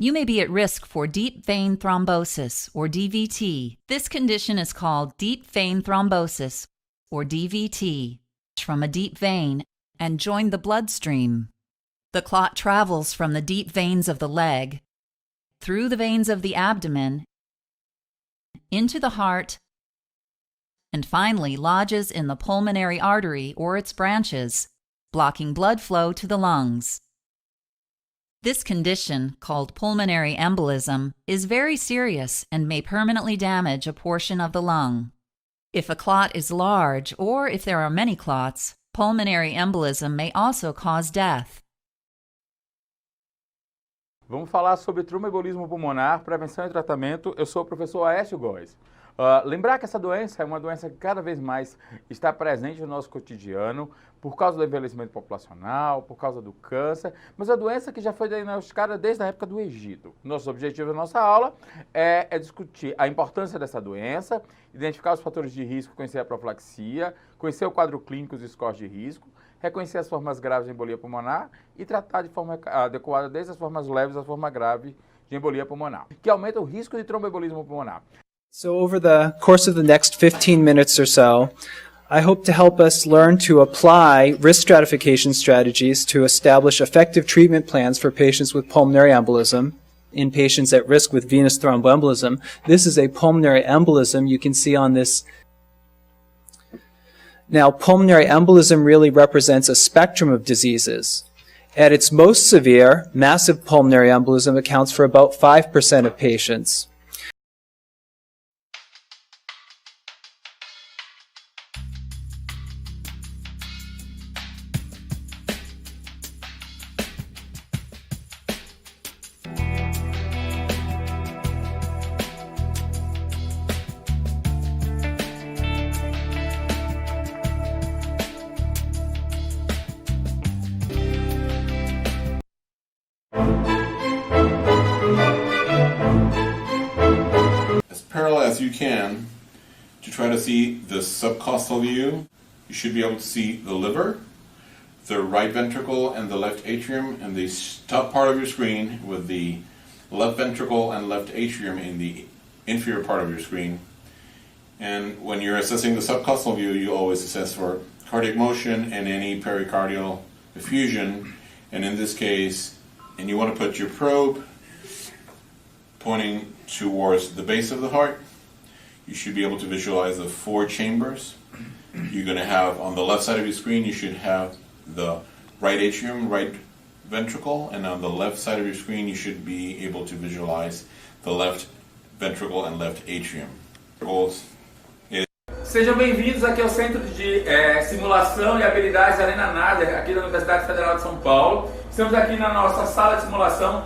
You may be at risk for deep vein thrombosis, or DVT. This condition is called deep vein thrombosis, or DVT, from a deep vein and join the bloodstream. The clot travels from the deep veins of the leg, through the veins of the abdomen, into the heart, and finally lodges in the pulmonary artery or its branches, blocking blood flow to the lungs. This condition, called pulmonary embolism, is very serious and may permanently damage a portion of the lung. If a clot is large or if there are many clots, pulmonary embolism may also cause death. Vamos falar sobre tromboembolismo pulmonar, prevenção e tratamento. Eu sou o professor Aécio Góis. Lembrar que essa doença é uma doença que cada vez mais está presente no nosso cotidiano por causa do envelhecimento populacional, por causa do câncer, mas é uma doença que já foi diagnosticada desde a época do Egito. Nosso objetivo da nossa aula é discutir a importância dessa doença, identificar os fatores de risco, conhecer a profilaxia, conhecer o quadro clínico e os scores de risco, reconhecer as formas graves de embolia pulmonar e tratar de forma adequada desde as formas leves às formas graves de embolia pulmonar, que aumenta o risco de tromboembolismo pulmonar. So over the course of the next 15 minutes or so, I hope to help us learn to apply risk stratification strategies to establish effective treatment plans for patients with pulmonary embolism, in patients at risk with venous thromboembolism. This is a pulmonary embolism you can see on this. Now, pulmonary embolism really represents a spectrum of diseases. At its most severe, massive pulmonary embolism accounts for about 5% of patients. As you can to try to see the subcostal view. You should be able to see the liver, the right ventricle and the left atrium in the top part of your screen, with the left ventricle and left atrium in the inferior part of your screen. And when you're assessing the subcostal view, you always assess for cardiac motion and any pericardial effusion. And in this case, and you want to put your probe pointing towards the base of the heart. You should be able to visualize the 4 chambers. You're going to have, on the left side of your screen, you should have the right atrium, right ventricle, and on the left side of your screen, you should be able to visualize the left ventricle and left atrium. Sejam bem-vindos aqui ao Centro de Simulação e Habilidades Arena Nader, aqui da Universidade Federal de São Paulo. Estamos aqui na nossa sala de simulação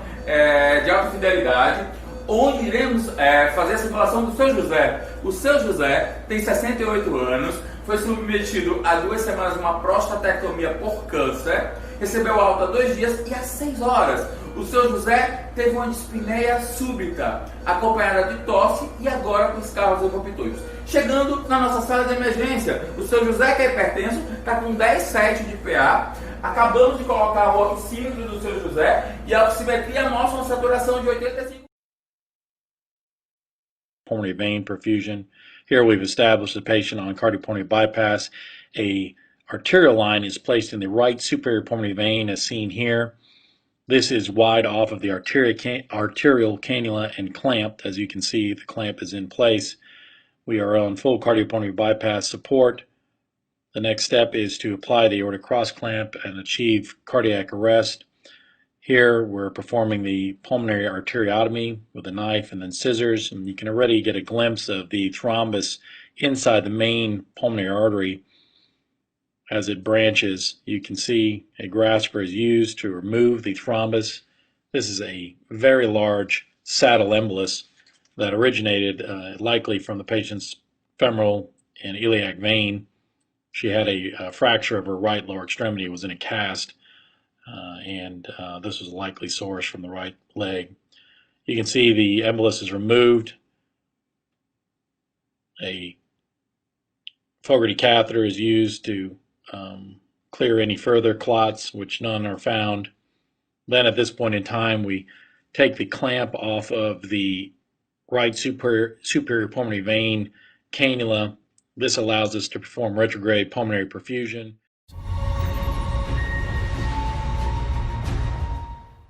de alta fidelidade, onde iremos fazer a simulação do seu José. O seu José tem 68 anos, foi submetido há 2 semanas a uma prostatectomia por câncer, recebeu alta há 2 dias e às 6 horas. O seu José teve uma dispneia súbita, acompanhada de tosse e agora com escarros evopitóicos. Chegando na nossa sala de emergência, o seu José, que é hipertenso, está com 10,7 de PA. Acabamos de colocar o oxímetro do seu José e a oximetria mostra uma saturação de 85%. Pulmonary vein perfusion. Here we've established the patient on cardiopulmonary bypass. A arterial line is placed in the right superior pulmonary vein as seen here. This is wide off of the arterial cannula and clamped. As you can see, the clamp is in place. We are on full cardiopulmonary bypass support. The next step is to apply the aortic cross clamp and achieve cardiac arrest. Here we're performing the pulmonary arteriotomy with a knife and then scissors, and you can already get a glimpse of the thrombus inside the main pulmonary artery. As it branches, you can see a grasper is used to remove the thrombus. This is a very large saddle embolus that originated likely from the patient's femoral and iliac vein. She had a fracture of her right lower extremity. It was in a cast. And this was a likely source from the right leg. You can see the embolus is removed. A Fogarty catheter is used to clear any further clots, which none are found. Then at this point in time, we take the clamp off of the right superior pulmonary vein cannula. This allows us to perform retrograde pulmonary perfusion.